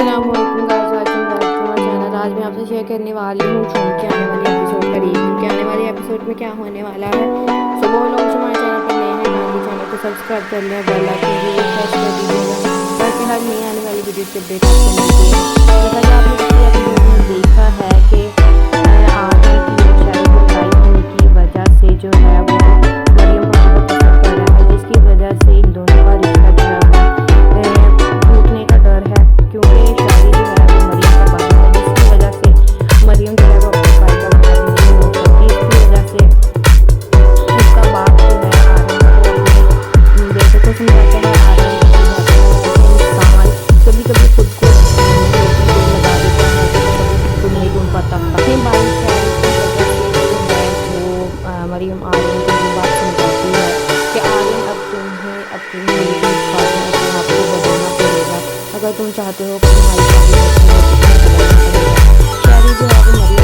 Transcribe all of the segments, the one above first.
अस्सलामुअलैकुम guys, welcome back to my channel. आज मैं आपसे शेयर करने वाली हूँ झूम के आने वाले एपिसोड का रिव्यू के आने वाले एपिसोड में क्या होने वाला है। सो वो लोग जो हमारे चैनल पर नए हैं काइंडली चैनल को सब्सक्राइब कर लें, बेल आइकन भी प्रेस कर दीजिएगा ताकि हर नई आने वाली वीडियो की अपडेट आपको मिलती है। जैसा कि आपने पिछले एपिसोड में देखा है कि आगे की शायद लड़ाई होने की वजह से जो है वो मरियम को बहुत पसंद कर रहा है, जिसकी वजह से इन दोनों का रिश्ता जो है टूटने का डर है, क्योंकि शादी जो है वो मरियम का बात है, जिसकी वजह से मरियम जो है वो अपने भाई का बात नहीं हो सकती। इसकी वजह से उसका बाप जो है आर्यन को अपने बेटे को समझाता है, आर्यन को समझाता है कि इंसान कभी कभी खुद को लगा देता है, कभी खुद नहीं ढूंढ पाता। अपने भाई मरियम आर्यन को ये बात समझाती है कि आर्यन अब तुम्हें अपनी अपने आप को बदलना पड़ेगा अगर तुम चाहते हो कि तुम्हारी शादी शादी जो है वो मरियम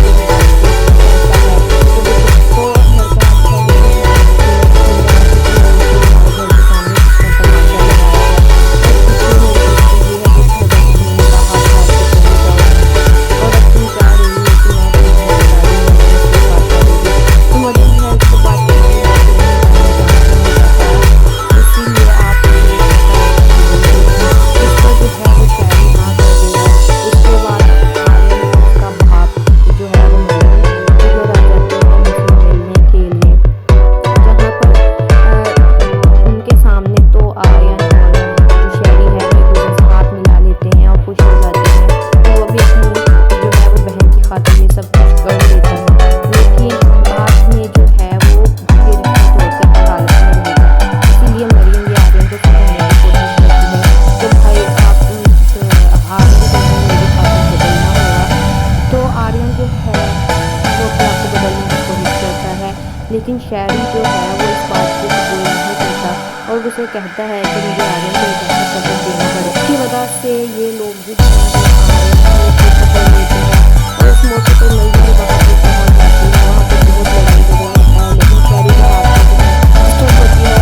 लेकिन शहरी जो है वो इस बात को कबूल नहीं करता और उसे कहता है कि मुझे आर्यन को इजाज़त कबूल देना पड़े। इसकी वजह से ये लोग जो हैं वो सफर लेते हैं और इस मौके पर मई भी वहाँ पर पहुँच जाती है। वहाँ पर बहुत लड़ाई झगड़ा होता है, लेकिन शहरी का हाथ होती है और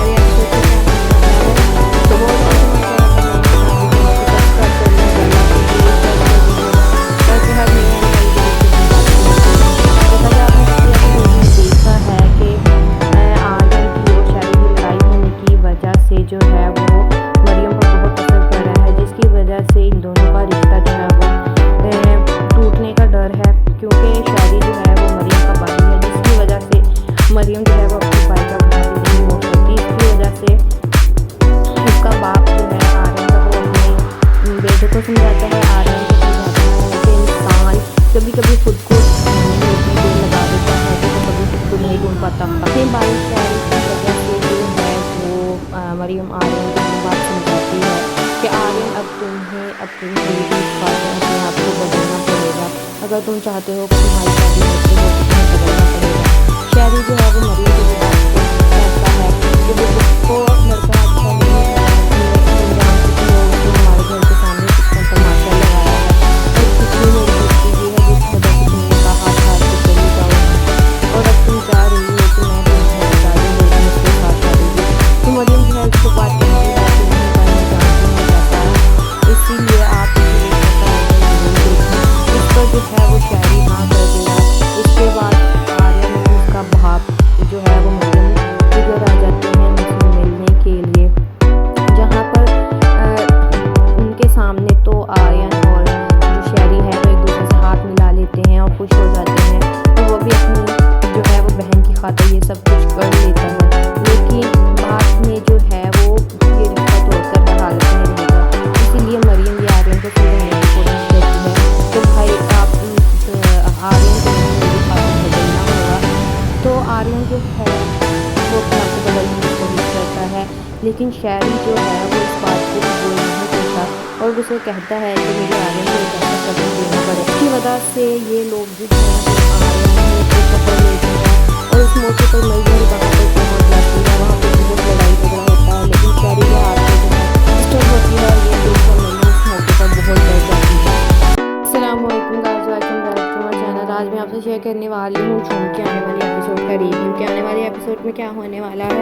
ये देखकर मई इस मौके पर बहुत डर जाती है। जो है वो मरियम को बहुत पसंद कर रहा है, जिसकी वजह से इन दोनों का रिश्ता जो है वो टूटने का डर है, क्योंकि शादी जो है वो मरियम का भाई है, जिसकी वजह से मरियम जो है वो अपने भाई का भाई नहीं हो सकती। इसकी वजह से उसका बाप जो है आर्यन का वो अपने बेटे को समझाता है, आर्यन को समझाता है कि इंसान कभी कभी खुद को लगा देता है, कभी खुद को नहीं ढूंढ पाता। अपने भाई की वजह से मरियम आर्यन को ये बात समझाती है कि आर्यन अब तुम्हें अपने आप को बदलना पड़ेगा अगर तुम चाहते हो कि तुम्हारी शादी बदलना पड़ेगा। शहरी जो है वो मरियम को ये बात कहता है कि वो जिसको लड़का अच्छा नहीं है हमारे घर के सामने कितना तमाशा लगाया है और कितनी मेरी दोस्ती भी है, जिस वजह से तुमने कहा था कि चली जाओ और अब तुम चाह रही हो कि मैं तुम्हें बता दूँ उसके साथ शादी। तो मरियम जो है उसको बात करने की बात नहीं जाता है, इसीलिए आप इस पर जो है वो शायरी हाँ कर देगा। इसके बाद आर्यन उसका भाप जो है वो मरियम इधर आ जाते हैं उनसे मिलने के लिए, जहाँ पर उनके सामने तो आर्यन और जो शायरी है वो एक दूसरे से हाथ मिला लेते हैं और खुश हो जाते हैं, तो वो भी अपनी जो है वो बहन की खातिर ये सब कुछ कर लेता है। लेकिन बाद में जो है वो ये रिश्ता तोड़कर हर हालत में रहेगा, इसीलिए मरियम भी आर्यन को समझाने की कोशिश करती है तो भाई आप आर्यन को मेरी खातिर बदलना होगा। तो आर्यन जो है वो अपने आप को बदलने की कोशिश करता है, लेकिन शहरी जो है वो इस बात को कबूल नहीं करता और उसे कहता है कि मुझे आर्यन को इजाज़त कबूल देना पड़े। इसकी वजह से ये लोग जो हैं वो आर्यन को सफर लेते हैं और इस मौके पर मई भी वहाँ पर पहुँच जाती है। वहाँ पर बहुत लड़ाई झगड़ा होता है, लेकिन शहरी के हाथ में होती है और ये देखकर मई इस मौके पर बहुत डर जाती है। अस्सलामुअलैकुम guys, welcome back to my channel. आज मैं आपसे शेयर करने वाली हूँ झूम के आने वाले एपिसोड का रिव्यू कि आने वाले एपिसोड में क्या होने वाला है।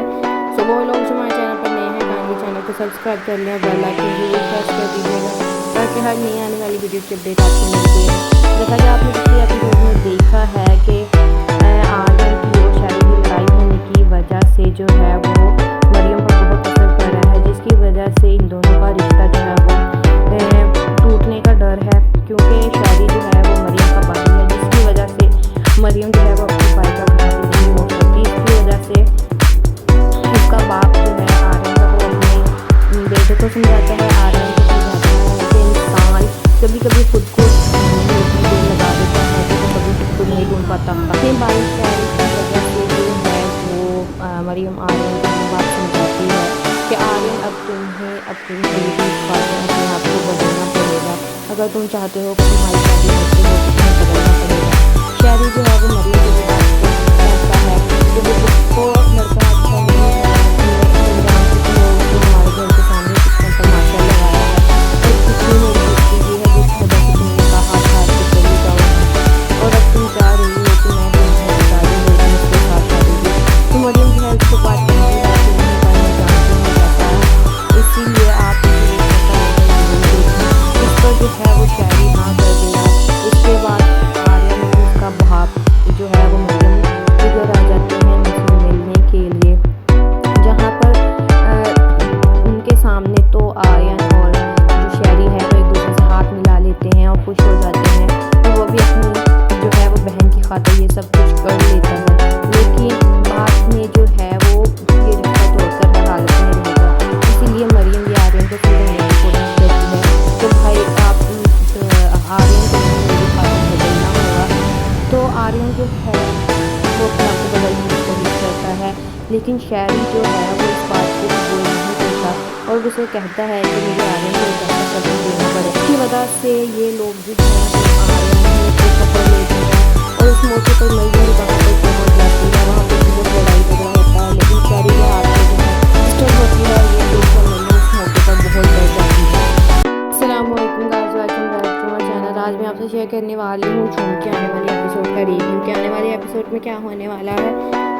सो वो लोग जो हमारे चैनल पर नए हैं काइंडली चैनल को सब्सक्राइब कर लें, बेल आइकन जरूर प्रेस कर दीजिएगा ताकि हर नई आने वाली वीडियो की अपडेट आपको मिलती है। जैसा कि आपने पिछले एपिसोड में देखा है कि आर्यन की और शैरी की लड़ाई होने की वजह से जो है वो मरियम पर बहुत असर पड़ रहा है, जिसकी वजह से इन दोनों का रिश्ता जो है वो टूटने का डर है, क्योंकि शैरी जो है वो मरियम का भाई है, जिसकी वजह से मरियम जो है वो अपने भाई का भाई नहीं हो सकती। इसकी वजह से उसका बाप जो है आर्यन का वो अपने बेटे को समझाता है, आर्यन को समझाता है कि इंसान कभी कभी खुद को लगा देता है, तो कभी खुद को नहीं ढूंढ पाता। अपने भाई शैरी की वजह से जो है वो मरियम आर्यन को बात समझाती है कि आर्यन अब तुम्हें अपनी जिंदगी अपने आप को बदलना पड़ेगा। अगर तुम चाहते हो कि तुम्हारी शादी होती है तो तुम्हें बदलना पड़ेगा। शैरी जो है वो मरियम की बात कहता है कि वो उसको लड़का अच्छा नहीं है, तुम्हारे घर के सामने कितना तमाशा लगाया है और कितनी मेरी दोस्ती है जिस वजह से तुमने कहा था कि चली जाओ और अब तुम चाह रही हो कि मैं तुम्हें बता दूँ लेकिन उसके साथ शादी की। तो मरियम जो है उसको बात करने की बात नहीं करना जानती है जाता है, इसीलिए आप इस पर जो है वो शैरी हाँ कर देगा। इसके बाद आर्यन और उसका बाप जो है वो मरियम के घर आ जाते हैं उनसे मिलने के लिए, जहाँ पर उनके सामने तो आर्यन और जो शैरी है वो एक दूसरे से हाथ मिला लेते हैं और खुश हो जाते हैं, और वो भी अपनी जो है वो बहन की खातिर ये सब कुछ कर लेता है। लेकिन बाद में जो है वो ये रिश्ता तोड़कर हर हालत में रहेगा, इसीलिए मरियम भी आर्यन को समझाने की कोशिश करती है तो भाई आप आर्यन को मेरी खातिर बदलना होगा। तो आर्यन जो है वो अपने आप को बदलने की कोशिश करता है, लेकिन शैरी जो है वो इस बात को कबूल नहीं करता और उसे कहता है कि मुझे आर्यन को एक ऐसा कदम देना पड़े। इसकी वजह से ये लोग जो है आर्यन को सफर लेते हैं और उस मौके पर मरियम वहाँ पर पहुँच जाती है। वहाँ पर बहुत लड़ाई झगड़ा होता है, लेकिन शैरी के हाथ में जो है पिस्टल होती है, ये देखकर मरियम उस मौके पर बहुत डर जाती है। अस्सलामुअलैकुम guys, welcome back to my channel. आज मैं आपसे शेयर करने वाली हूँ झूम के आने वाले एपिसोड का रिव्यू कि आने वाले एपिसोड में क्या होने वाला है।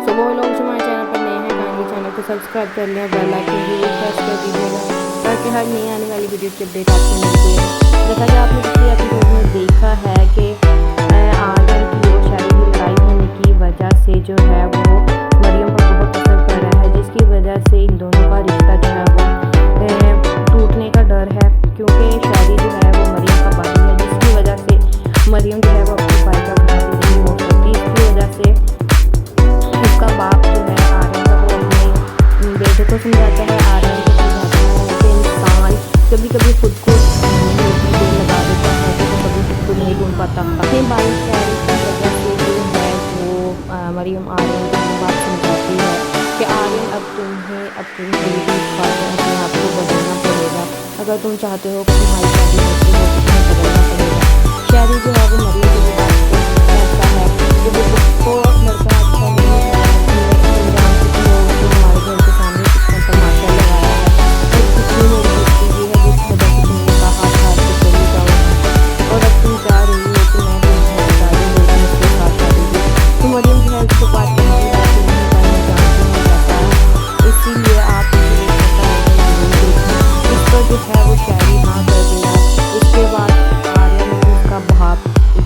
सो वो लोग जो हमारे चैनल पर नए हैं काइंडली चैनल को सब्सक्राइब कर लें, बेल आइकन जरूर प्रेस कर दीजिएगा ताकि हर नई आने वाली वीडियो की अपडेट आपको मिलती है। जैसा कि आपने पिछले एपिसोड में देखा है कि आर्यन की और शैरी की लड़ाई होने की वजह से जो है वो मरियम पर बहुत असर पड़ रहा है, जिसकी वजह से इन दोनों का रिश्ता जो है वो टूटने का डर है, क्योंकि शैरी जो है वो मरियम का भाई है, जिसकी वजह से मरियम जो है वो अपने भाई का भाई नहीं हो सकती। इसकी वजह से उसका बाप जो है आर्यन का वो अपने बेटे को समझाता है, आर्यन को समझाता है कि इंसान कभी कभी खुद को लगा देता है, तो कभी खुद को नहीं ढूंढ पाता। अपने भाई शैरी की वजह से जो है वो मरियम आर्यन को बात समझाती है कि आर्यन अब तुम्हें अपनी जिंदगी अपने आप को बदलना पड़ेगा। अगर तुम चाहते हो कि तुम्हारी शादी होती है तो तुम्हें बदलना पड़ेगा। शैरी जो है वो मरियम की बात कहता है कि वो उसको लड़का अच्छा नहीं है, तुम्हारे घर के सामने कितना तमाशा लगाया है और कितनी मेरी दोस्ती है जिस वजह से तुमने कहा था कि चली जाओ और अब तुम चाह रही हो कि मैं तुम्हें बता दूँ लेकिन उसके साथ शादी की। तो मरियम जो है उसको बात करने की बात नहीं करना जानती है जाता है, इसीलिए आप इस पर जो है वो शैरी हाँ कर देगा। इसके बाद आर्यन और उसका बाप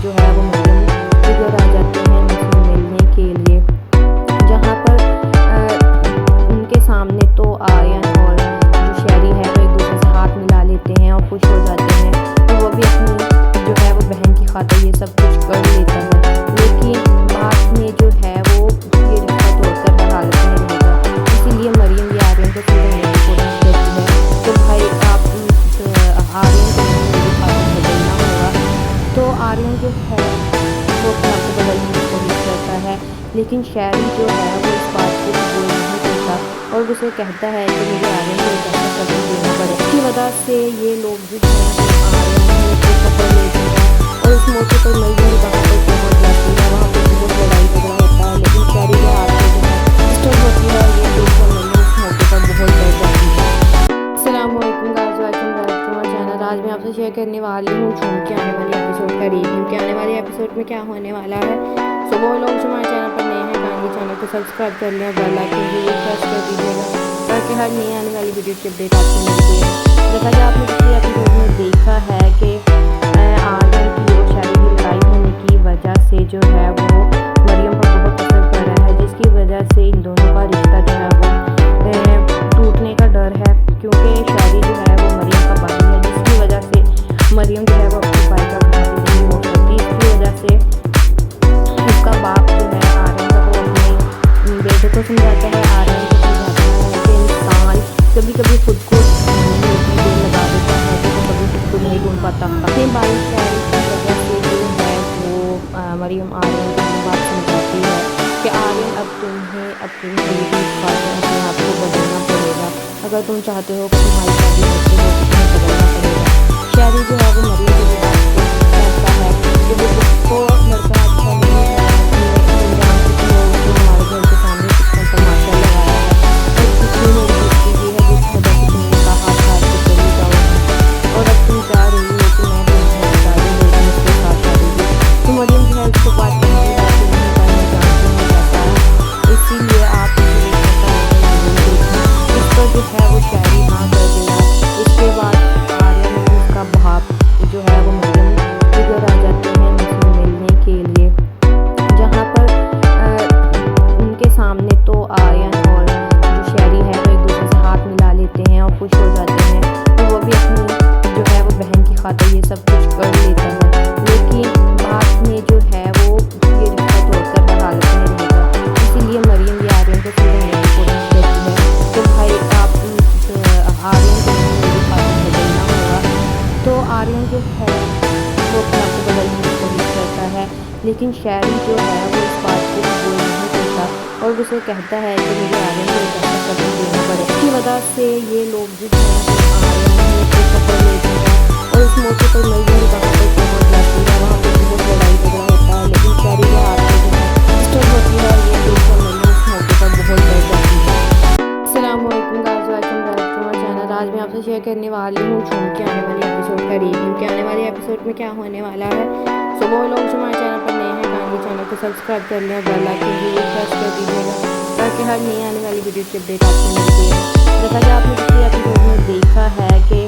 जो है वो मरियम के घर आ जाते हैं उनसे मिलने के लिए, जहाँ पर उनके सामने तो आर्यन और जो शैरी है वो एक दूसरे से हाथ मिला लेते हैं और खुश हो जाते हैं, और वो भी अपनी जो है वो बहन की खातिर ये सब कुछ कर लेता है। लेकिन बाद में जो है वो ये रिश्ता तोड़कर हर हालत में रहेगा, इसीलिए मरियम भी आर्यन को समझाने की कोशिश करती है तो भाई आप आर्यन को मेरी खातिर बदलना होगा। तो आर्यन जो है वो अपने आप को बदलने की कोशिश करता है, लेकिन शैरी जो है वो इस बात को कबूल नहीं करता और उसे कहता है कि मुझे आर्यन को एक ऐसा कदम देना पड़े। इसकी वजह से ये लोग जो है आर्यन को सफर लेते हैं और उस मौके पर मरियम वहाँ पर पहुँच जाती है। वहाँ पर बहुत लड़ाई झगड़ा होता है, लेकिन शैरी के हाथ में जो है पिस्टल होती है, ये देखकर मरियम उस मौके पर बहुत डर जाती है। अस्सलामुअलैकुम guys, welcome back to my channel. आज मैं आपसे शेयर करने वाली हूँ झूम के आने वाले एपिसोड का रिव्यू कि आने वाले एपिसोड में क्या होने वाला है। सो वो लोग जो हमारे चैनल पर नए हैं काइंडली चैनल को सब्सक्राइब कर लें, बेल आइकन जरूर प्रेस कर दीजिएगा ताकि हर नई आने वाली वीडियो की अपडेट आपको मिलती है। जैसा कि आपने पिछले एपिसोड में देखा है कि आर्यन की और शैरी की लड़ाई होने की वजह से जो है वो मरियम पर बहुत असर पड़ रहा है, जिसकी वजह से इन दोनों का रिश्ता जो है वो टूटने का डर है, क्योंकि शैरी जो है वो मरियम का भाई है, जिसकी वजह से मरियम जो है वो अपने भाई का भाई नहीं हो सकती। इसकी वजह से उसका बाप जो है आर्यन का वो अपने बेटे को समझाता है, आर्यन को समझाता है कि इंसान कभी कभी खुद को लगा देता है तो कभी खुद को नहीं ढूंढ पाता। अपने भाई शैरी की वजह से जो है वो मरियम आर्यन को बात समझाती है कि आर्यन अब तुम्हें अपनी जिंदगी अपने आप को बदलना पड़ेगा, अगर तुम चाहते हो कि तुम्हारी शादी होती है तो तुम्हें बदलना पड़ेगा। शैरी जो है वो मरियम की बात कहता है कि वो उसको लड़का अच्छा नहीं है, हमारे घर के सामने कितना तमाशा लगाया है और कितनी मेरी दोस्ती है जिस वजह से तुमने कहा था कि चली जाओ और अब तुम जा रही हो कि मैं तुम्हें बता दूँ मेरी उसके साथ आ रही हूँ। तो मरियम जो है उसको बात करने की बात नहीं करना जानती नहीं जाता है, इसीलिए आप इस पर जो है वो शैरी हाँ कर देगा। इसके बाद आर्यन और उसका बाप जो है वो मरियम के घर आ जाते हैं उनसे मिलने के लिए, जहाँ पर उनके सामने तो आर्यन और जो शैरी है वो एक दूसरे से हाथ मिला लेते हैं और खुश हो जाते हैं, तो वो भी अपनी जो है वो बहन की खातिर ये सब कुछ कर लेता है। लेकिन बाद में जो है वो ये रिश्ता तोड़कर हर हालत में रहेगा, इसीलिए मरियम भी आर्यन को समझाने की कोशिश करती है कि भाई आप आर्यन को मेरी खातिर बदलना होगा। तो आर्यन जो है वो अपने आप को बदलने की कोशिश करता है, लेकिन शैरी जो है वो इस बात को कबूल नहीं करता और उसे कहता है कि मुझे आर्यन को एक ऐसा कदम देना पड़े। इसकी वजह से ये लोग जो है आर्यन को पकड़ लेते हैं और इस मौके पर मरियम कहाँ पर पहुँच जाती है, वहाँ पर बहुत लड़ाई झगड़ा होता है, लेकिन शैरी के हाथ में जो है पिस्टल होती है, ये देखकर मरियम इस मौके पर बहुत डर जाती है। अस्सलामुअलैकुम guys, welcome back to my channel. आज मैं आपसे शेयर करने वाली हूँ झूम के आने वाले एपिसोड का रिव्यू कि आने वाले एपिसोड में क्या होने वाला है। सो वो लोग जो हमारे चैनल पर नए हैं काइंडली चैनल को सब्सक्राइब कर लें, बेल आइकन जरूर प्रेस कर दीजिएगा ताकि हर नई आने वाली वीडियो की अपडेट आपको मिलती है। जैसा कि आपने पिछले एपिसोड में देखा है कि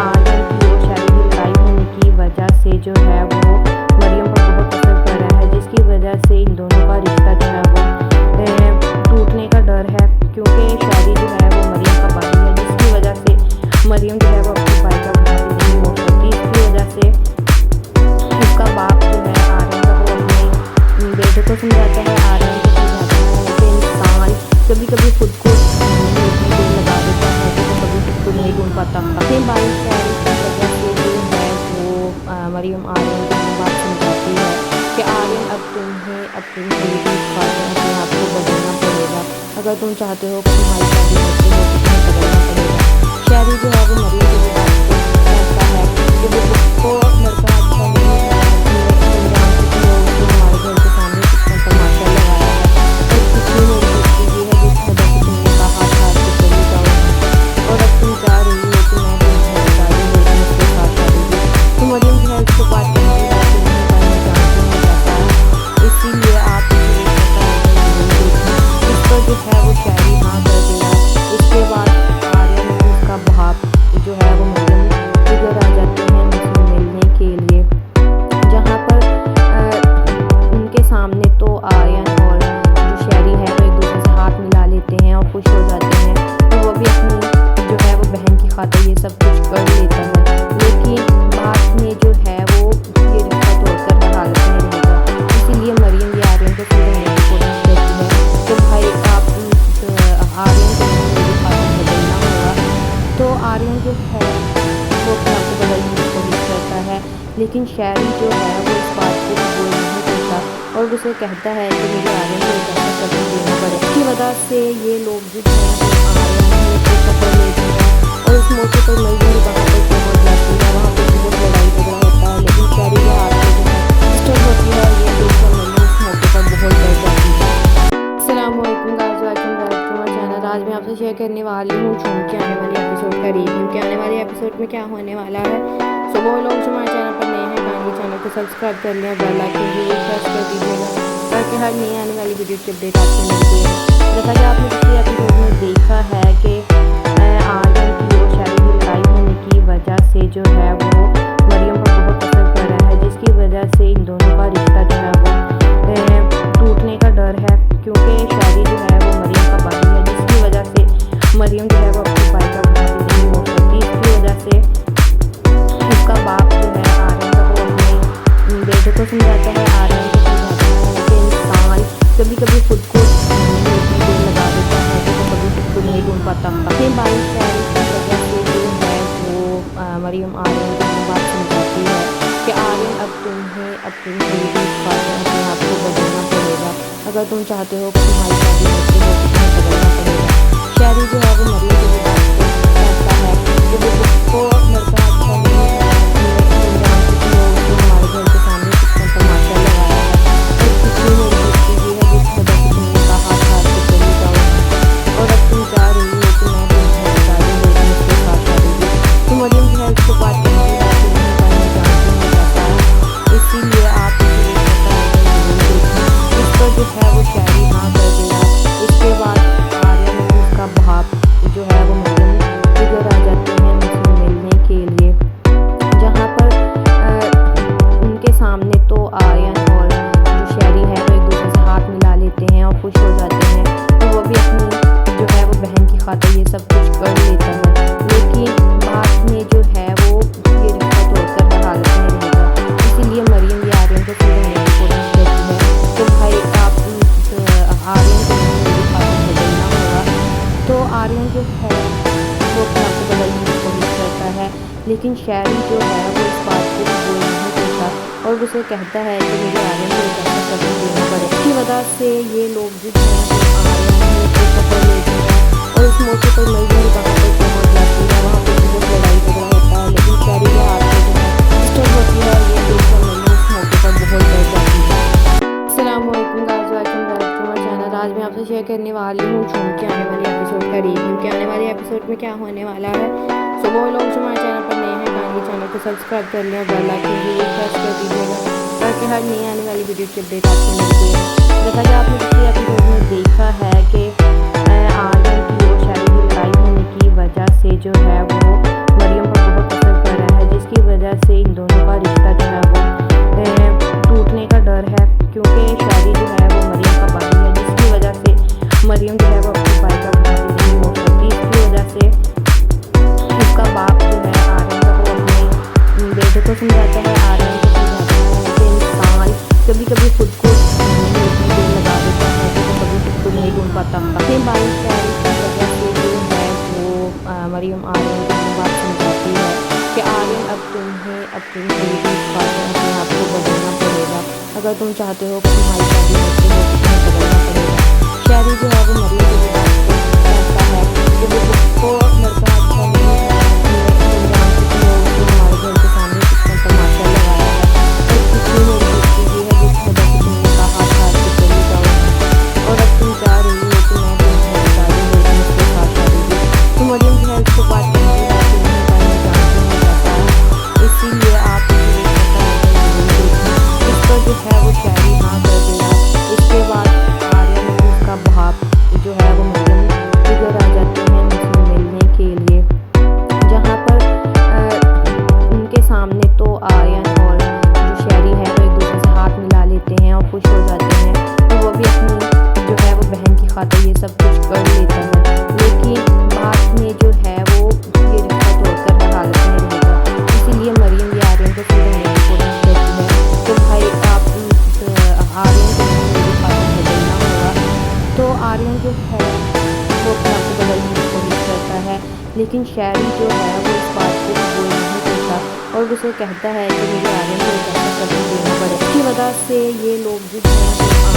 आर्यन की और शैरी की लड़ाई होने की वजह से जो है वो मरियम पर बहुत असर पड़ रहा है, जिसकी वजह से इन दोनों का रिश्ता जो है वो टूटने का डर है, क्योंकि शैरी जो है वो मरियम का भाई है, जिसकी वजह से मरियम जो है वो अपने भाई का भाई नहीं हो सकती। इसकी वजह से उसका बाप जो है आर्यन का वो अपने बेटे को समझाता है, आर्यन को समझाता है कि इंसान कभी कभी खुद को लगा देता है तो कभी खुद को नहीं ढूंढ पाता। अपने भाई शैरी की वजह से जो है वो मरियम आर्यन को बात समझाती है कि आर्यन अब तुम्हें अपनी जिंदगी अपने आप को बदलना पड़ेगा, अगर तुम चाहते हो कि तुम्हारी शादी होती है तो तुम्हें बदलना पड़ेगा। शैरी जो है वो मरियम की बात कहता है कि वो उसको लड़का अच्छा नहीं है, हमारे घर के सामने कितना तमाशा लगाया है और कितनी मेरी दोस्ती है जिस वजह से तुमने कहा था कि चली जाओ और अब तुम जा रही हो कि मैं तुम्हें बता दूँ मेरी उसके साथ आ रही हूँ। तो मरियम जो है उसको बात करने की बात नहीं करना जानती नहीं जाता है, इसीलिए आप इस पर जो है वो शैरी हाँ कर देगा। इसके बाद आर्यन और उसका बाप जो है वो मरियम के घर आ जाते हैं उनसे मिलने के लिए, जहाँ पर उनके सामने तो आर्यन और जो शैरी है वो एक दूसरे से हाथ मिला लेते हैं और खुश हो जाते हैं, तो वो भी अपनी जो है वो बहन की खातिर ये सब कुछ कर लेता है। लेकिन बाद में जो है वो ये रिश्ता तोड़कर हर हालत में रहेगा, इसीलिए मरियम भी आर्यन को समझाने की कोशिश करती है कि भाई आप आर्यन को मेरी खातिर बदलना होगा। तो आर्यन जो है वो अपने आप को बदलने की कोशिश करता है, लेकिन शैरी जो है वो इस बात को कबूल नहीं करता और उसे कहता है कि मुझे आर्यन को एक ऐसा कदम देना पड़े। इसकी वजह से ये लोग जो है आर्यन को पकड़ लेते हैं और इस मौके पर मरियम कहाँ पर पहुँच जाती है, वहाँ पर बहुत लड़ाई झगड़ा होता है, लेकिन शैरी के हाथ में जो है पिस्टल होती है, ये देखकर मरियम इस मौके पर बहुत डर जाती है। अस्सलामुअलैकुम guys, welcome back to my channel. आज मैं आपसे शेयर करने वाली हूँ झूम के आने वाले एपिसोड का रिव्यू कि आने वाले एपिसोड में क्या होने वाला है। सो वो लोग जो हमारे चैनल पर नए हैं काइंडली चैनल को सब्सक्राइब कर लें, बेल आइकन जरूर प्रेस कर दीजिएगा ताकि हर नई आने वाली वीडियो की अपडेट आपको मिलती है। जैसा कि आपने पिछले एपिसोड में देखा है कि आर्यन की और शैरी की लड़ाई होने की वजह से जो है वो मरियम पर बहुत असर पड़ रहा है, जिसकी वजह से इन दोनों का रिश्ता जो है वो टूटने का डर है, क्योंकि शैरी जो है वो मरियम का भाई है, जिसकी वजह से मरियम जो है वो अपने भाई का भाई नहीं हो सकती। इसकी वजह से उसका बाप जो है आर्यन का वो अपने बेटे को समझाता है, आर्यन को समझाता है कि इंसान कभी कभी खुद को लगा देता है तो कभी खुद को नहीं ढूंढ पाता। अपने भाई शैरी की वजह से जो है वो मरियम आर्यन को ये बात समझाती है कि आर्यन अब तुम्हें अपनी अपने आप को बदलना पड़ेगा। अगर तुम चाहते हो कि तुम्हारी शादी होती हो तो तुम्हें बदलना पड़ेगा। शैरी जो है वो मरियम की बात को कहता है कि वो उसको लड़का अच्छा नहीं है, हमारे घर के सामने कितना तमाशा लगाया है और कितनी मेरी दोस्ती भी है जिस वजह से तुमने कहा था कि चली जाओ और अब तुम जा रही हो कि मैं तुम्हें बता दूँ मेरी मुझसे साथ आ रही है। तो मरियम जो है उसको बात करने की बात नहीं करना जानती नहीं जाता है, इसीलिए आप इस पर जो है वो शैरी हाँ कर देगा। इसके बाद आर्यन उसका भाप जो है वो मरियम के घर आ जाते हैं उनसे मिलने के लिए, जहाँ पर उनके सामने तो आर्यन और जो शैरी है वो एक दूसरे से हाथ मिला लेते हैं और खुश हो जाते हैं, और वो भी अपनी जो है वो बहन की खातिर ये सब कुछ कर लेता है। लेकिन बाद में जो है वो ये रिश्ता तोड़कर हर हालत में रहेगा, इसीलिए मरियम भी आर्यन को समझाने की कोशिश करती है तो भाई आप आर्यन को मेरी खातिर बदलना होगा। तो आर्यन जो है वो अपने आप को बदलने की कोशिश करता है, लेकिन शैरी जो है वो इस बात को बोल नहीं देता और उसे कहता है कि मुझे आर्यन को एक ऐसा कदम देना पड़े। इसकी वजह से ये लोग जो है आर्यन को सफर लेते हैं और इस मौके पर मरियम कहाँ पर पहुँच जाती है, वहाँ पर बहुत लड़ाई झगड़ा होता है, लेकिन शैरी के हाथ में जो है डिस्टर्ब होती है। ये देखकर मरियम इस मौके पर बहुत डर जाती है। अस्सलामुअलैकुम guys, welcome back to my channel. आज मैं आपसे शेयर करने वाली हूँ झूम के आने वाले एपिसोड का रिव्यू के आने वाले एपिसोड में क्या होने वाला है। सो वो लोग जो हमारे चैनल पर नए हैं काइंडली चैनल को सब्सक्राइब कर लें और बेल आइकन भी प्रेस कर दीजिएगा ताकि हर नई आने वाली वीडियो की अपडेट आपको मिलती है। जैसा कि आपने पिछले एपिसोड में देखा है कि आर्यन की और शैरी की लड़ाई होने की वजह से जो है वो मरियम पर बहुत असर पड़ रहा है, जिसकी वजह से इन दोनों का रिश्ता जो है वो टूटने का डर है, क्योंकि शैरी जो है वो मरियम का भाई है, जिसकी वजह से मरियम जो है वो अपने भाई का भाई नहीं हो सकती। इसकी वजह से उसका बाप जो है आर्यन का वो अपने बेटे को समझाता है, आर्यन को समझाता है कि इंसान कभी कभी खुद को लगा देता है तो कभी खुद को नहीं ढूंढ पाता। अपने भाई शैरी की वजह से जो है वो मरियम आर्यन को ये बात समझाती है कि आर्यन अब तुम्हें अपनी अपने आप को बदलना पड़ेगा। अगर तुम चाहते हो कि तुम्हारी शादी होती हो तो तुम्हें बदलना पड़ेगा। शैरी जो है वो मरियम की बात को कहता है कि वो उसको लड़का अच्छा नहीं है, हमारे घर के सामने कितना तमाशा लगाया है और कितनी मेरी दोस्ती भी है जिस वजह से तुमने कहा था कि चली जाओ और अब तुम जा रही हो कि मैं तुम्हें बता दूँ मेरी मुझसे साथ आ रही है। तो मरियम जो है उसको बात करने की बात नहीं करना जानती नहीं जाता है, इसीलिए आप इस पर जो है वो शैरी हाँ कर देगा। इसके बाद आर्यन उसका भाप जो है वो मरियम के घर आ जाते हैं उनसे मिलने के लिए, जहाँ पर उनके सामने तो आर्यन और जो शैरी है वो एक दूसरे से हाथ मिला लेते हैं और खुश हो जाते हैं, और वो भी अपनी जो है वो बहन की खातिर ये सब कुछ कर लेता है। लेकिन बाद में जो है वो ये रिश्ता तोड़कर हर हालत में रहेगा, इसीलिए मरियम भी आर्यन को समझाने की कोशिश करती है तो भाई आप आर्यन को मेरी खातिर बदलना होगा। तो आर्यन जो है वो अपने आप को बदलने की कोशिश करता है, लेकिन शैरी जो है वो इस बात को बोल नहीं देता और उसे कहता है कि मुझे आर्यन को एक ऐसा कदम देना पड़े। इसकी वजह से ये लोग जो है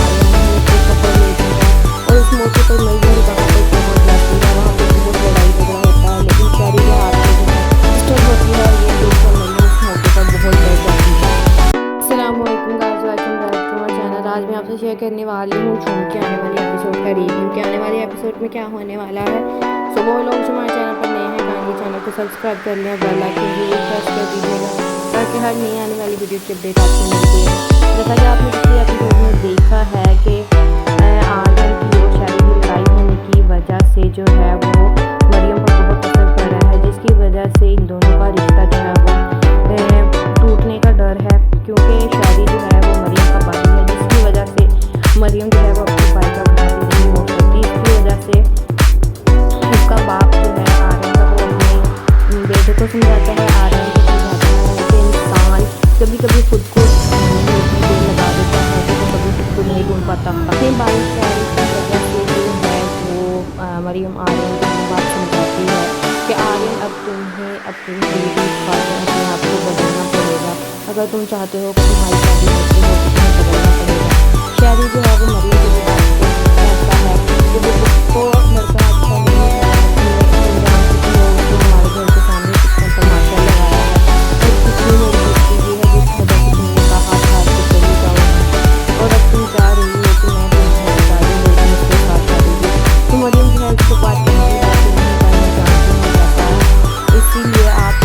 आर्यन को सफर लेते हैं और इस मौके पर मरियम कहाँ पर पहुँच जाती है, वहाँ पर बहुत लड़ाई झगड़ा होता है, लेकिन शैरी के हाथ में जो है डिस्टर्ब होती है। ये देखकर मरियम इस मौके पर बहुत डर जाती है। अस्सलामुअलैकुम guys, welcome back to my channel. आज मैं आपसे शेयर करने वाली हूँ झूम के आने वाले एपिसोड का रिव्यू के आने वाले एपिसोड में क्या होने वाला है। सो वो लोग जो हमारे चैनल पर नए हैं काइंडली चैनल को सब्सक्राइब कर लें और बेल आइकन भी प्रेस कर दीजिएगा ताकि हर नई आने वाली वीडियो की अपडेट आपको मिलती है। जैसा कि आपने पिछले एपिसोड में देखा है कि आर्यन की और शैरी की लड़ाई होने की वजह से जो है वो मरियम पर बहुत असर पड़ा है, जिसकी वजह से इन दोनों का रिश्ता जो है वो टूटने का डर है, क्योंकि शैरी जो है वो मरियम का भाई है, जिसकी वजह से मरियम जो है वो अपने भाई का भाई नहीं हो सकती। इसकी वजह से उसका बाप जो है आर्यन का वो अपने बेटे को समझाता है, आर्यन को समझाता है कि इंसान कभी कभी खुद को लगा देता है तो कभी खुद को नहीं ढूंढ पाता। अपने भाई शैरी की वजह से जो है वो मरियम आर्यन को ये बात समझाती है कि आर्यन अब तुम्हें अपनी जिंदगी अपने आप को बदलना पड़ेगा, अगर तुम चाहते हो कि तुम्हारी शादी होती हो तो तुम्हें बदलना पड़ेगा। शैरी जो है वो मरियम की बात को कहता है कि वो उसको लड़का अच्छा नहीं है, हमारे घर के सामने कितना तमाशा लगाया है और कितनी मेरी दोस्ती भी है, जिस वजह से तुमने कहा था कि चली जाओ और अब तुम जा रही हो तो मैं तुम्हें बता दूँ लेकिन उसके साथ शादी की। तो मरियम जो है उसको बात करने की बात नहीं करना जानती नहीं जाता है, इसीलिए आप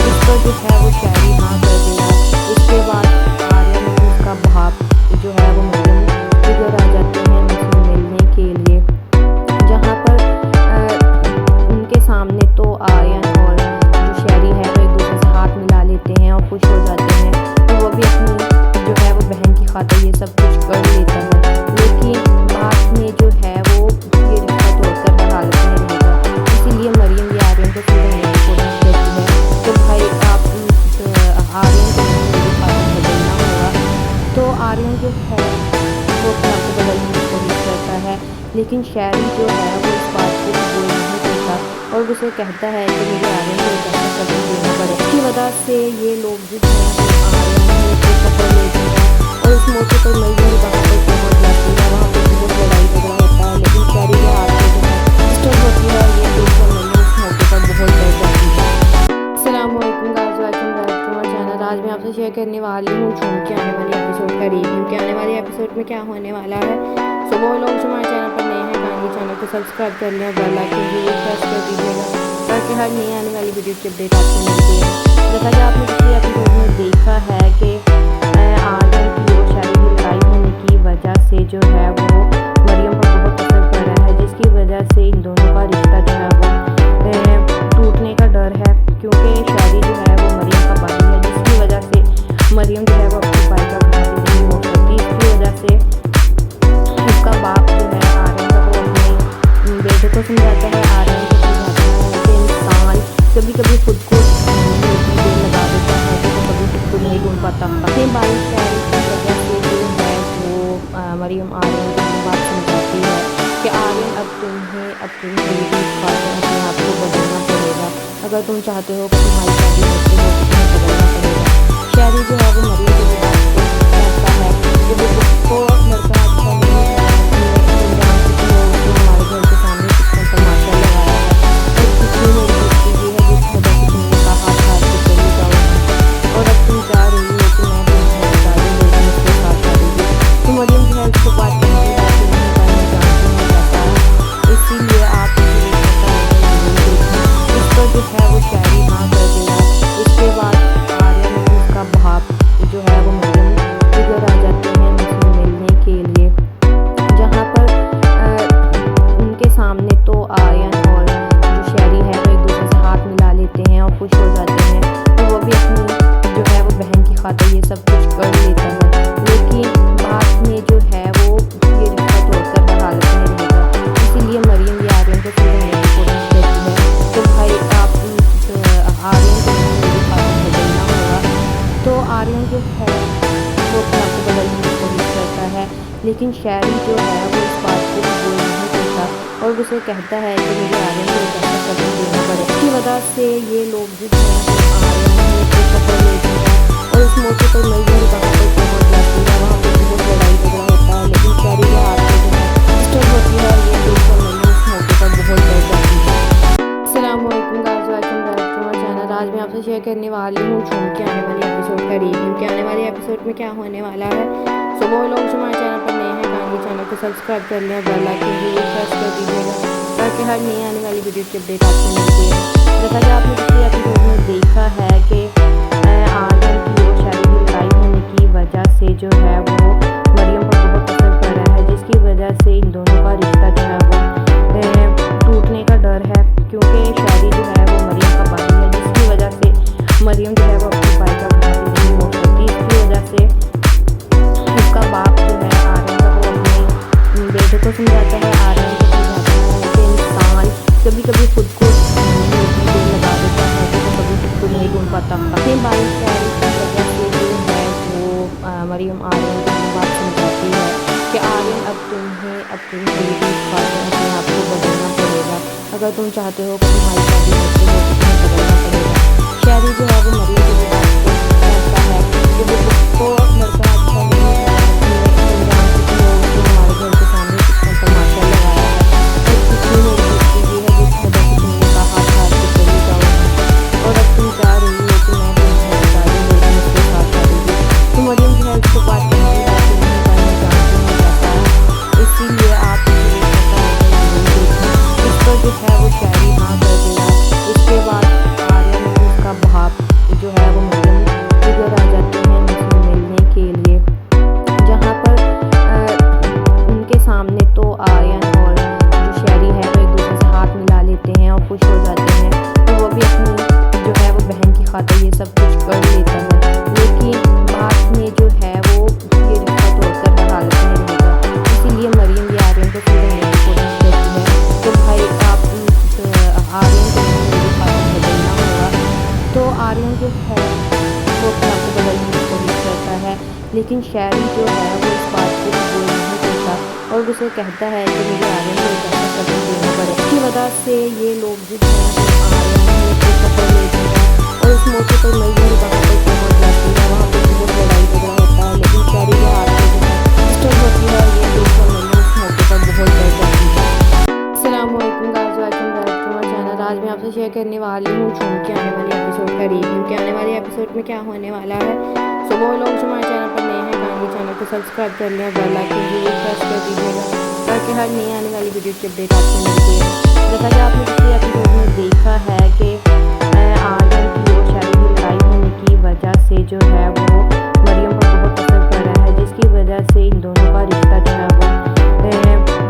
इस पर जो है वो शैरी हाँ कर देगा। इसके बाद आर्यन और उसका भाप जो है वो मरियम के घर आ जाते हैं उनसे मिलने के लिए, जहाँ पर उनके सामने तो आर्यन और जो शैरी है वो एक दूसरे से हाथ मिला लेते हैं और खुश हो जाते हैं, तो वो भी अपनी जो है वो बहन की खातिर ये सब कुछ कर लेता है, लेकिन बाद में जो है वो ये रिश्ता तोड़कर हर हालत में रहेगा। इसीलिए मरियम ये आर्यन को समझाने की कोशिश करती है तो भाई आप आर्यन को मेरी खातिर बदलना होगा। तो आर्यन जो है वो अपने आप को बदलने की कोशिश करता है, लेकिन शैरी जो है वो इस बात को कबूल नहीं करता और उसे कहता है कि मुझे आर्यन को एक ऐसा कदम देना पड़े। इसकी वजह से ये लोग जो हैं वो आर्यन को सफर लेते हैं और इस मौके पर मरियम भी वहाँ पर पहुँच जाती है। वहाँ पर बहुत लड़ाई झगड़ा होता है, लेकिन शैरी के हाथ में जो है पिस्टल होती है, ये देखकर मरियम इस मौके पर बहुत डर जाती है। अस्सलामुअलैकुम guys, welcome back to my channel. आज मैं आपसे शेयर करने वाली हूँ झूम के आने वाले एपिसोड का रिव्यू के आने वाले एपिसोड में क्या होने वाला है। सो वो लोग जो हमारे चैनल पर नए हैं काइंडली चैनल को सब्सक्राइब कर लें, बेल आइकन जरूर प्रेस कर दीजिएगा ताकि हर नई आने वाली वीडियो की अपडेट आपको मिलती है। जैसा कि आपने पिछले एपिसोड में देखा है कि आर्यन की और शैरी की लड़ाई होने की वजह से जो है वो मरियम पर बहुत असर पड़ा है, जिसकी वजह से इन दोनों का रिश्ता जो है वो टूटने का डर है, क्योंकि शैरी जो है वो मरियम का भाई है, जिसकी वजह से मरियम जो है वो अपने भाई का भाई नहीं हो सकती। इसकी वजह से उसका बाप जो है आर्यन का वो अपने बेटे को समझाता है, आर्यन को समझाता है कि इंसान कभी कभी खुद को लगा देता है तो कभी खुद को नहीं ढूंढ पाता। अपने भाई शैरी की वजह से जो है वो मरियम आर्यन को ये बात समझाती है कि आर्यन अब तुम्हें अपनी जिंदगी अपने आप को बदलना पड़ेगा, अगर तुम चाहते हो कि तुम्हारी शादी होती हो तो तुम्हें बदलना पड़ेगा। शैरी जो है वो मरियम की बात को कहता है कि वो उसको लड़का अच्छा नहीं है, हमारे घर के सामने कितना तमाशा लगाया है और कितनी मेरी दोस्ती भी है, जिस वजह से तुमने कहा था कि चली जाओ और अब तुम जा रही हो तो मैं तुम्हें बता दूँ लेकिन उसके साथ शादी की। तो मरियम जो है उसको बात करने की बात नहीं करना जानती नहीं जाता है, इसीलिए आप इस पर जो है वो शैरी हाँ कर देगा। इसके बाद आर्यन और उसका भाप जो है वो मरियम के घर आ जाते हैं उनसे मिलने के लिए, जहाँ पर उनके सामने तो आर्यन और जो शैरी है वो एक दूसरे से हाथ मिला लेते हैं और खुश हो जाते हैं, तो वो भी अपनी जो है वो बहन की खातिर ये सब कुछ कर लेता है, लेकिन बाद में जो है वो ये रिश्ता तोड़कर हर हालत में रहेगा। इसीलिए मरियम ये आर्यन को समझाने की कोशिश करती है तो भाई आप आर्यन को मेरी खातिर बदलना होगा। तो आर्यन जो है वो अपने आप को बदलने की कोशिश करता है, लेकिन शैरी जो है वो इस बात को कबूल नहीं करता और उसे कहता है कि मुझे आर्यन को एक ऐसा कदम देना पड़े। इसकी वजह से ये लोग जो हैं वो आर्यन को सफर लेते हैं और इस मौके पर मरियम भी वहाँ पर पहुँच जाती है। वहाँ पर बहुत लड़ाई झगड़ा होता है, लेकिन शैरी के हाथ में जो है पिस्टल होती है, ये देखकर मरियम इस मौके पर बहुत डर जाती है। अस्सलामुअलैकुम guys, welcome back to my channel. आज मैं आपसे शेयर करने वाली हूँ झूम के आने वाले एपिसोड का रिव्यू के आने वाले एपिसोड में क्या होने वाला है। सो वो लोग जो हमारे चैनल पर नए हैं काइंडली चैनल को सब्सक्राइब कर लें, बेल आइकन जरूर प्रेस कर दीजिएगा ताकि हर नई आने वाली वीडियो की अपडेट आपको मिलती है। जैसा कि आपने पिछले एपिसोड में देखा है कि आर्यन की और शैरी की लड़ाई होने की वजह से जो है वो मरियम पर बहुत असर पड़ा है, जिसकी वजह से इन दोनों का रिश्ता जो है वो टूटने का डर है, क्योंकि शहरी जो है वो मरियम का भाई है, जिसकी वजह से मरियम जो है वो अपने भाई का भाई नहीं हो सकती। इसकी वजह से उसका बाप जो है आर्यन का वो अपने बेटे को समझाता है, आर्यन को समझाता है कि इंसान कभी कभी खुद को लगा देता है तो कभी खुद को नहीं ढूंढ पाता। अपने भाई शहरी की वजह से जो है वो मरियम आर्यन को ये बात समझाती है कि आर्यन अब तुम्हें अपनी जिंदगी अपने आप को बदलना पड़ेगा। अगर तुम चाहते हो कि तुम्हारी शादी होती है तो तुम्हें बदलना पड़ेगा। शहरी जो है वो मरियम की बात को कहता है कि वो लड़का अच्छा नहीं है, हमारे घर के सामने कितना तमाशा लगाया है और कितनी मेरी दोस्ती भी है जिस वजह से तुमने कहा था कि चली जाओ और अब तुम जा रही हो कि मैं भी तुम्हें बता दूँ लेकिन उसके साथ शादी की। तो मरियम जो है उसको बात करती है कि नहीं भाई मैं जानती हूँ जाता है, इसीलिए आप इस पर जो है वो शहरी हाँ कर दिया। इसके बाद आर्यन और उसका बाप जो है वो मरियम के घर आ जाते हैं उनसे मिलने के लिए, जहाँ पर उनके सामने तो आर्यन और जो शहरी है वो एक दूसरे से हाथ मिला लेते हैं और खुश हो जाते हैं, तो वो भी अपनी जो है वो बहन की खातिर ये सब कुछ कर लेता है। लेकिन बाद में जो है वो ये रिश्ता तोड़कर हर हालत में रहेगा, इसीलिए मरियम भी आर्यन को समझाने की कोशिश करती है कि भाई आप आर्यन को मेरी खातिर बदलना होगा। तो आर्यन जो है वो अपने आप को बदलने की कोशिश करता है, लेकिन शहरी जो है वो इस बात को कबूल नहीं करता और उसे कहता है कि मुझे आर्यन को एक ऐसा कदम देना पड़े। इसकी वजह से ये लोग जो है वो आर्यन को सफर लेते हैं और इस मौके पर मरियम भी वहाँ पर पहुँच जाती है। वहाँ पर बहुत लड़ाई झगड़ा होता है, लेकिन शहरी के हाथ में जो है पिस्टल होती है, ये देखकर मरियम उस मौके पर बहुत डर जाती है। अस्सलामुअलैकुम guys, welcome back to my channel. आज मैं आपसे शेयर करने वाली हूँ झूम के आने वाले एपिसोड का रिव्यू कि आने वाले एपिसोड में क्या होने वाला है। सो वो लोग जो हमारे चैनल पर नए हैं काइंडली चैनल को सब्सक्राइब कर लें और बेल आइकन जरूर प्रेस कर दीजिएगा ताकि हर नई आने वाली वीडियो की अपडेट आपको मिलती है। जैसा कि आपने पिछले एपिसोड में देखा है कि आर्यन की और शहरी की लड़ाई होने की वजह से जो है वो मरियम पर बहुत असर पड़ा है, जिसकी वजह से इन दोनों का रिश्ता जो है वो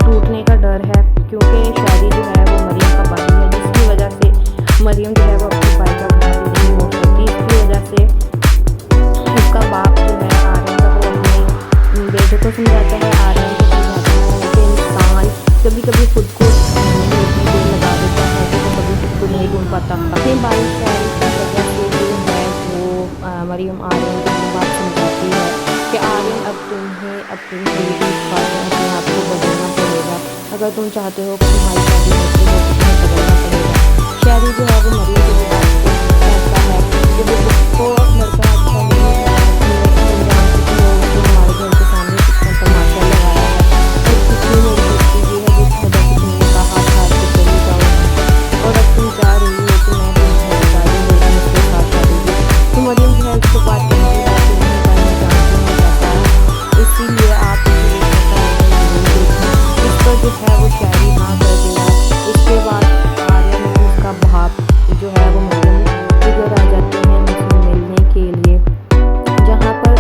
टूटने का डर है, क्योंकि शहरी जो है वो मरियम का भाई है, जिसकी वजह से मरियम जो है वो अपने भाई का भाई नहीं हो सकती। इसकी वजह से उसका बाप जो है आर्यन का वो अपने बेटे को समझाता है, आर्यन को समझाता है कि इंसान कभी कभी खुद को लगा देता है तो कभी खुद को नहीं ढूंढ पाता। अपने भाई शहरी की वजह से जो है वो मरियम आर्यन को ये बात समझाती है कि आर्यन अब तुम्हें अपनी जिंदगी अपने आप को बदलना पड़ेगा। अगर तुम चाहते हो कि तुम्हारी शादी होती है तो तुम्हें बदलना पड़ेगा। शहरी जो है वो मरियम की बात को कहता है कि वो लड़का अच्छा नहीं है, हमारे घर के सामने कितना तमाशा लगाया है और कितनी मेरी दोस्ती भी है जिस वजह से तुमने कहा था कि चली जाओ और अब तुम जा रही हो कि मैं भी तुम्हें बता दूँ लेकिन उसके साथ शादी की। तो मरियम जो है उसको बात करती है कि नहीं भाई मैं जानती हूँ जाता है, इसीलिए आप इस पर जो है वो शहरी हाँ कर देगा। इसके बाद आर्यन और उसका बाप जो है वो मरियम के घर आ जाते हैं उनसे मिलने के लिए, जहाँ पर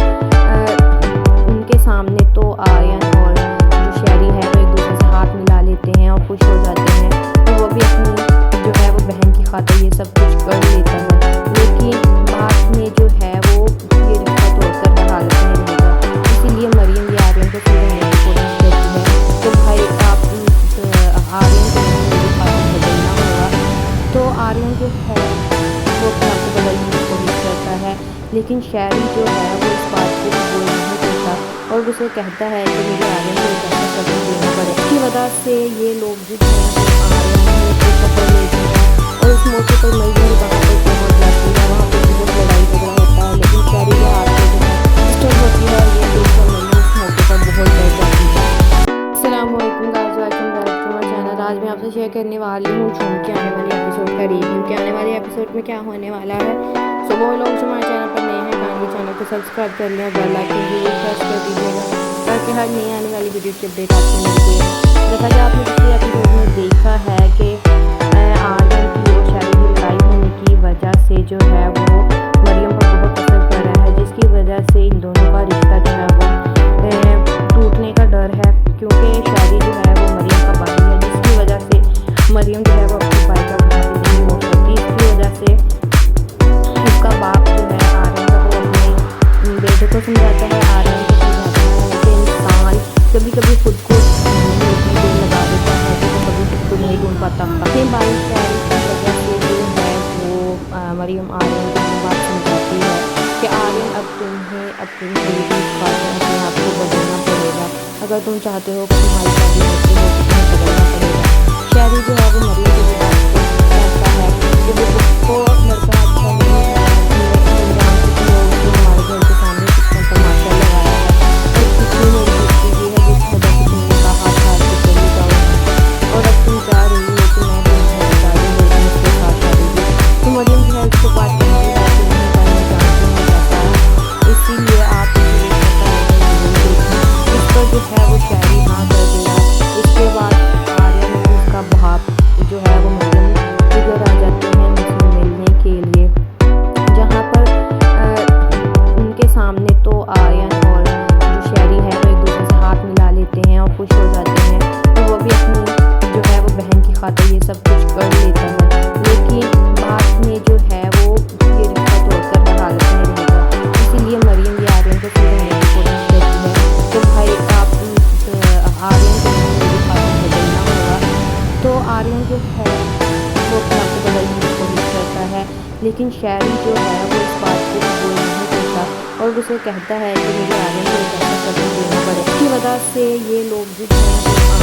उनके सामने तो आर्यन और जो शहरी है वो एक दूसरे से हाथ मिला लेते हैं और खुश हो जाते हैं, तो वो भी अपनी जो है वो बहन की खातिर ये सब कुछ कर लेता है। लेकिन बाद में जो है वो ये रिश्ता तोड़कर हर हालत में रहेगा, इसीलिए मरियम भी आर्यन को समझाने की कोशिश करती है कि भाई आप आर्यन को मेरी खातिर बदलना होगा। तो आर्यन जो है वो अपने आप को बदलने की कोशिश करता है, लेकिन शहरी जो है वो इस बात को कबूल नहीं करता और उसे कहता है कि मुझे आर्यन को एक ऐसा कदम देना पड़े। इसकी वजह से ये लोग जो है वो आर्यन को सफर लेते हैं और इस मौके पर मरियम भी वहाँ पर पहुँच जाती है। वहाँ पर बहुत लड़ाई झगड़ा होता है, लेकिन शहरी के हाथ में जो है पिस्टल होती है, ये देखकर मरियम उस मौके पर बहुत डर जाती है। अस्सलामुअलैकुम guys, welcome back to my channel. आज मैं आपसे शेयर करने वाली हूँ झूम के आने वाले एपिसोड का रिव्यू कि आने वाले एपिसोड में क्या होने वाला है। सो वो लोग जो हमारे चैनल पर नए हैं काइंडली चैनल को सब्सक्राइब कर लें और बेल आइकन जरूर प्रेस कर दीजिएगा ताकि हर नई आने वाली वीडियो की अपडेट आपको मिलती है। जैसा कि आपने पिछले एपिसोड में देखा है कि आर्यन की और शहरी की लड़ाई होने की वजह से जो है वो मरियम पर बहुत असर पड़ा है, जिसकी वजह से इन दोनों का रिश्ता क्योंकि शादी जो है वो मरियम का भाई है, जिसकी वजह से मरियम जो है वो अपने भाई का भाई नहीं हो सकती। इसकी वजह से उसका बाप जो है आर्यन का वो अपने बेटे को समझाता है, आर्यन को समझाता है कि इंसान कभी कभी खुद को लगा देता है तो कभी खुद को नहीं ढूंढ पाता। अपने भाई शहरी की वजह से जो है वो मरियम आर्यन को बात समझाती है कि आर्यन अब तुम्हें अपनी जिंदगी अपने आप को बदलना पड़ेगा। अगर तुम चाहते हो कि तुम्हारी शादी होती हो तो तुम्हें बदलना पड़ेगा। शहरी जो है वो मरियम की बात को कहता है कि वो उसको लड़का अच्छा नहीं है, हमारे घर के सामने कितना तमाशा लगाया है और कितनी मेरी दोस्ती भी है जिस वजह से तुमने कहा था कि चली जाओ और अब तुम जा रही हो कि मैं तुम्हें बता दूँ लेकिन उसके साथ शादी की। तो मरियम जो है उसको बात करने की बात नहीं करना जानती नहीं जाता है, इसीलिए आप इस पर जो है वो शहरी हाँ कर देगा। इसके बाद आर्यन और उसका बाप जो है वो मरियम के घर आ जाते हैं उनसे मिलने के लिए, जहाँ पर उनके सामने तो आर्यन और जो शहरी है वो एक दूसरे से हाथ मिला लेते हैं और खुश हो जाते हैं। तो वो भी अपनी जो है वो बहन की खातिर ये सब कुछ कर लेता है, लेकिन बाद में जो है वो ये रिश्ता तोड़कर हर हालत में रहेगा। इसीलिए मरियम भी आर्यन को समझाने की कोशिश करती है कि भाई आप आर्यन को मेरी खातिर बदलना होगा। तो आर्यन जो है वो अपने आप को बदलने की कोशिश करता है, लेकिन शहरी जो है वो इस बात को कबूल नहीं करता और उसे कहता है कि मुझे आर्यन को एक ऐसा कदम देना पड़ेगा। इसकी वजह से ये लोग जो है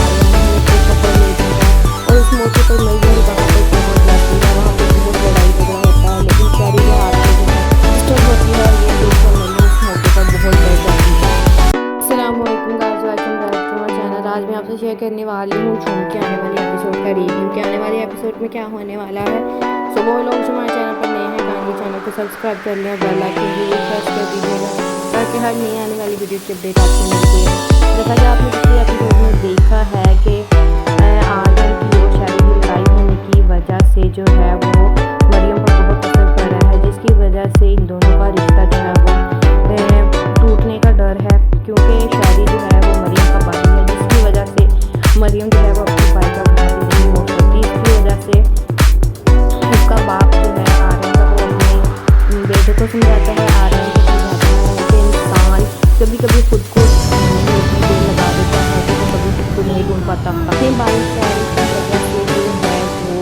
आर्यन को सफर लेते हैं और इस मौके पर मरियम वहाँ पर पहुँच जाती है। वहाँ पर बहुत लड़ाई झगड़ा होता है, लेकिन शहरी के हाथ में जो है डिस्टर्ब होती है। ये देखकर मरियम इस मौके पर बहुत डर जाती है। अस्सलामुअलैकुम guys, welcome back to my channel. आज मैं आपसे शेयर करने वाली हूँ झूम के आने वाले एपिसोड का रिव्यू कि आने वाले एपिसोड में क्या होने वाला है। सो वो लोग जो हमारे चैनल पर नए हैं काइंडली चैनल को सब्सक्राइब कर लें और बेल आइकन भी प्रेस कर दीजिएगा ताकि हर नई आने वाली वीडियो की अपडेट आपको मिलती है। जैसा कि आपने पिछले एपिसोड में देखा है कि आर्यन की और शहरी की लड़ाई होने की वजह से जो है वो मरियम पर बहुत असर पड़ रहा है, जिसकी वजह से इन दोनों का रिश्ता जो है वो टूटने का डर है, क्योंकि शहरी जो है वो मरियम का भाई है, जिसकी वजह से मरियम जो है वो अपने भाई का भाई नहीं हो सकती। इसकी वजह से उसका बाप जो है आर्यन का वो अपने बेटे को समझाता है, आर्यन को समझाता है कि इंसान कभी कभी खुद को लगा देता है तो कभी खुद को नहीं ढूंढ पाता। अपने भाई शहरी की वजह से जो है वो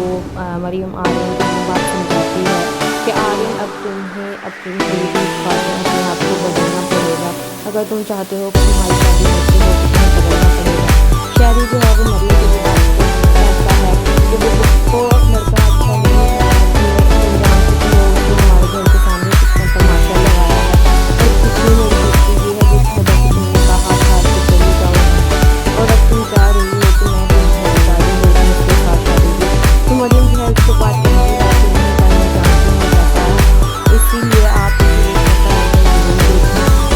मरियम आर्यन को बात समझाती है कि आर्यन अब तुम्हें अपनी जिंदगी अपने आप को बदलना पड़ेगा। अगर तुम चाहते हो कि तुम्हारी शादी होती हो तो तुम्हें बदलना पड़ेगा। शहरी जो है वो मरियम की बात को कहता है कि वो उसको लड़का अच्छा नहीं है, हमारे घर के सामने कितना तमाशा लगाया है और कितनी मेरी दोस्ती भी है जिस वजह से तुमने कहा था कि चली जाओ और अब तुम जा रही हो कि मैं तुम्हें बता दूँ लेकिन उसके साथ शादी की। तो मरियम जो है उसको बात करने की बात नहीं करना जानती नहीं जाता है, इसीलिए आप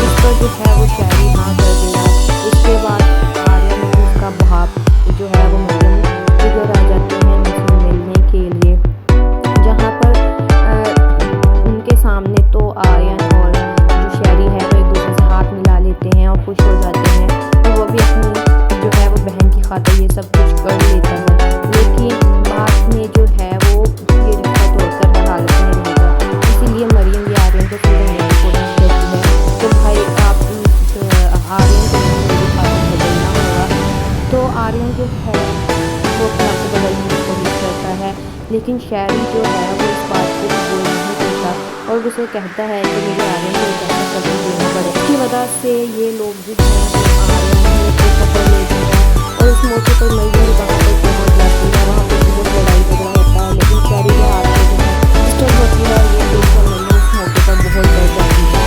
इस पर जो है वो शहरी हाँ कर देगा। इसके बाद आर्यन और उसका बाप जो है वो मरियम के घर आ जाते हैं उनसे मिलने के लिए, जहाँ पर उनके सामने तो आर्यन और जो शहरी है वो एक दूसरे से हाथ मिला लेते हैं और खुश हो जाते हैं। तो वो भी अपनी जो है वो बहन की खातिर ये सब कुछ कर लेता है, लेकिन बाद में जो है वो ये रिश्ता तोड़कर हर हालत में रहेगा। इसीलिए मरियम भी आर्यन को समझाने की कोशिश करती है कि भाई आप आर्यन को मेरी खातिर बदलना होगा। तो आर्यन जो है वो अपने आप को बदलने की कोशिश करता है, लेकिन शहरी जो है वो इस बात को कबूल नहीं करता और उसे कहता है कि मुझे आर्यन को एक ऐसा कदम देना पड़ेगा। इसकी वजह से ये लोग जो है आर्यन को सफर लेते हैं और इस मौके पर मरियम वहाँ पर पहुँच जाती है। वहाँ पर बहुत लड़ाई झगड़ा होता है, लेकिन शहरी के हाथ में जो है डिस्टर्ब होती है। ये देखकर मरियम इस मौके पर बहुत डर जाती है।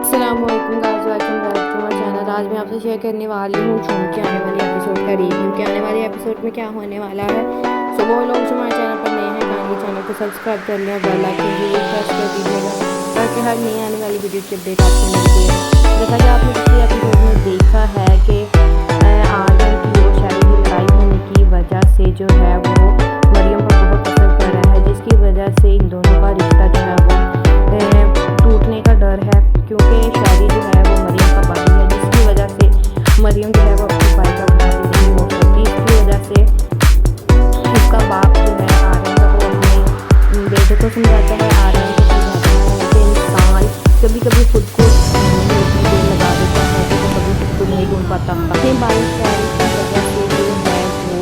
अस्सलामुअलैकुम guys, welcome back to my channel. आज मैं आपसे शेयर करने वाली हूँ झूम के आने वाले एपिसोड का रिव्यू कि आने वाले एपिसोड में क्या होने वाला है। सो वो लोग जो हमारे चैनल पर नए हैं काइंडली चैनल को सब्सक्राइब कर लें और बेल आइकन भी प्रेस कर दीजिएगा ताकि हर नई आने वाली वीडियो की अपडेट आपको मिलती है। जैसा कि आपने पिछले एपिसोड में देखा है कि आर्यन की और शहरी की लड़ाई होने की वजह से जो है वो मरियम पर बहुत असर पड़ रहा है, जिसकी वजह से इन दोनों का रिश्ता जो है वो टूटने का डर है, क्योंकि शहरी जो है वो मरियम का भाई है, जिसकी वजह से मरियम जो है वो अपने भाई का भाई शायरी की वजह से जो है वो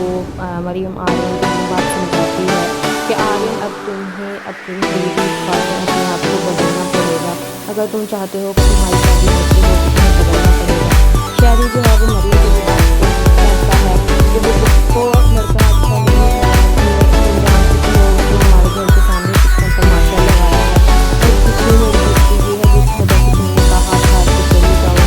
मरियम आर्यन को ये बात समझाती है कि आर्यन अब तुम्हें अपनी मेरी खातिर अपने आप को बदलना पड़ेगा। अगर तुम चाहते हो कि तुम्हारी शादी मुझसे हो तो तुम्हें बदलना पड़ेगा। शायरी जो है वो मरियम की बात को कहता है कि वो लड़का अच्छा नहीं है, तुम जानती हो कि हमारे घर के सामने कितना तमाशा लगाया है और कितनी मेरी दोस्ती की है जिस वजह से तुमने कहा था कि चली जाओ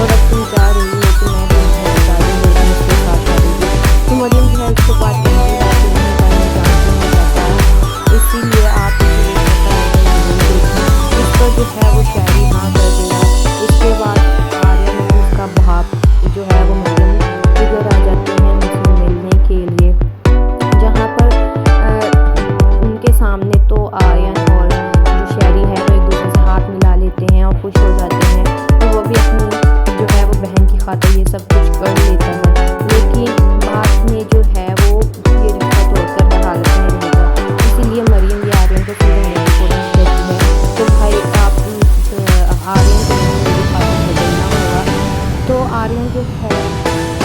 और अब तुम चाह रही हो कि मैं तुम्हें बता दूँ लेकिन उसके साथ शादी की। तो मरियम जो है उसको बात करती है कि नहीं भाई मैं जानती हूँ कैसा है, इसीलिए आप मुझे एक मौका देकर ज़रूर देखें। इस पर जो है वो शायरी हाँ कर देगा। इसके बाद आर्यन और उसका बाप जो है वो मरियम के घर आ जाते हैं उनसे मिलने के लिए, जहाँ पर उनके सामने तो आर्यन और जो शायरी है वो एक दूसरे से हाथ मिला लेते हैं और खुश हो जाते हैं। तो वो भी अपनी जो है वो बहन की खातिर ये सब कुछ कर लेता है, लेकिन बाद में जो है वो ये रिश्ता तोड़कर हर हालत में रहेगा। इसीलिए मरियम ये आर्यन को समझाने की कोशिश करती है तो भाई आप आर्यन को मेरी खातिर बदलना होगा। तो आर्यन जो है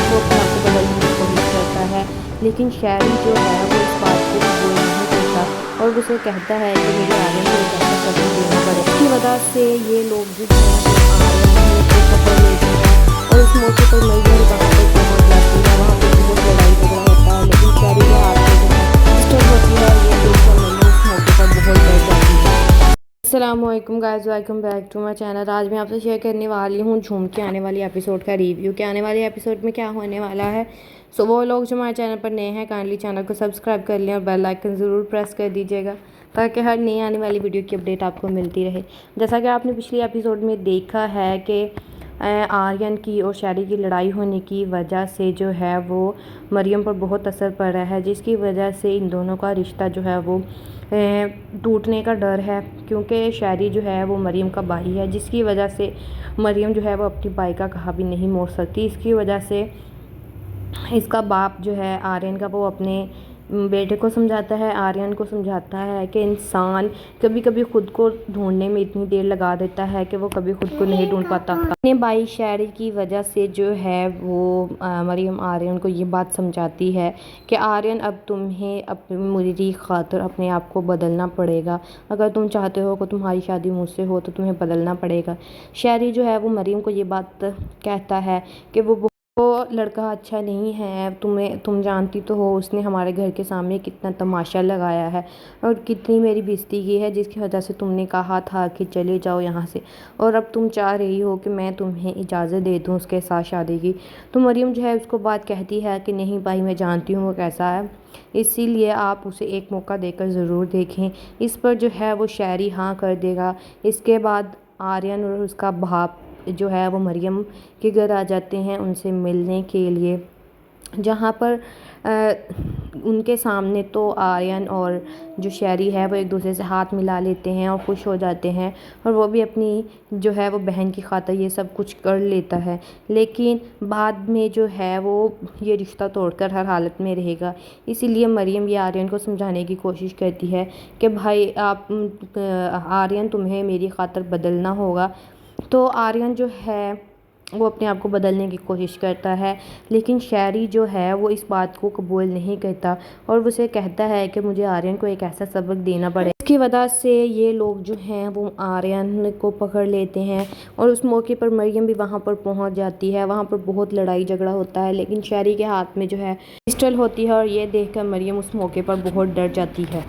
वो अपने आप को बदलने की कोशिश करता है, लेकिन शायरी जो है वो इस बात को कबूल नहीं करता और उसे कहता है कि मेरे आर्यन को एक ऐसा कदम देना पड़ेगा। इसकी वजह से ये लोग जो है वो आर्यन को पकड़ लेते हैं और इस मौके पर मरियम वहाँ पर पहुँच जाती है। वहाँ पर बहुत लड़ाई झगड़ा होता है, लेकिन शायरी के हाथ में जो है पिस्टल होती है। ये देखकर मरियम उस मौके पर बहुत डर जाती है। अस्सलामुअलैकुम guys, welcome back to my channel. आज मैं आपसे शेयर करने वाली हूँ झूम के आने वाली एपिसोड का रिव्यू कि आने वाले एपिसोड में क्या होने वाला है। सो वो लोग जो हमारे चैनल पर नए हैं काइंडली चैनल को सब्सक्राइब कर लें और बेल आइकन ज़रूर प्रेस कर दीजिएगा ताकि हर नई आने वाली वीडियो की अपडेट आपको मिलती रहे। जैसा कि आपने पिछली एपिसोड में देखा है कि आर्यन की और शायरी की लड़ाई होने की वजह से जो है वो मरियम पर बहुत असर पड़ रहा है, जिसकी वजह से इन दोनों का रिश्ता जो है वो टूटने का डर है, क्योंकि शायरी जो है वो मरियम का भाई है, जिसकी वजह से मरियम जो है वो अपनी भाई का कहा भी नहीं मोड़ सकती। इसकी वजह से इसका बाप जो है आर्यन का वो अपने बेटे को समझाता है, आर्यन को समझाता है कि इंसान कभी कभी ख़ुद को ढूंढने में इतनी देर लगा देता है कि वो कभी ख़ुद को नहीं ढूंढ पाता। अपने भाई शायरी की वजह से जो है वो मरियम आर्यन को ये बात समझाती है कि आर्यन अब तुम्हें अपनी मेरी खातिर अपने आप को बदलना पड़ेगा। अगर तुम चाहते हो कि तुम्हारी शादी मुझसे हो तो तुम्हें बदलना पड़ेगा। शायरी जो है वो मरियम को ये बात कहता है कि वो लड़का अच्छा नहीं है, तुम जानती तो हो उसने हमारे घर के सामने कितना तमाशा लगाया है और कितनी मेरी बेइज्जती की है जिसकी वजह से तुमने कहा था कि चले जाओ यहाँ से और अब तुम चाह रही हो कि मैं तुम्हें इजाज़त दे दूँ उसके साथ शादी की। तो मरियम जो है उसको बात कहती है कि नहीं भाई मैं जानती हूँ वो कैसा है, इसीलिए आप उसे एक मौका देकर ज़रूर देखें। इस पर जो है वो शायरी हाँ कर देगा। इसके बाद आर्यन और उसका बाप जो है वो मरियम के घर आ जाते हैं उनसे मिलने के लिए, जहाँ पर उनके सामने तो आर्यन और जो शायरी है वो एक दूसरे से हाथ मिला लेते हैं और खुश हो जाते हैं और वो भी अपनी जो है वो बहन की खातिर ये सब कुछ कर लेता है, लेकिन बाद में जो है वो ये रिश्ता तोड़कर हर हालत में रहेगा। इसीलिए मरियम ये आर्यन को समझाने की कोशिश करती है कि भाई आप आर्यन तुम्हें मेरी खातिर बदलना होगा। तो आर्यन जो है वो अपने आप को बदलने की कोशिश करता है, लेकिन शायरी जो है वो इस बात को कबूल नहीं करता और उसे कहता है कि मुझे आर्यन को एक ऐसा सबक देना पड़ेगा। इसकी वजह से ये लोग जो हैं वो आर्यन को पकड़ लेते हैं और उस मौके पर मरियम भी वहाँ पर पहुँच जाती है। वहाँ पर बहुत लड़ाई झगड़ा होता है, लेकिन शायरी के हाथ में जो है पिस्टल होती है और ये देखकर मरियम उस मौके पर बहुत डर जाती है।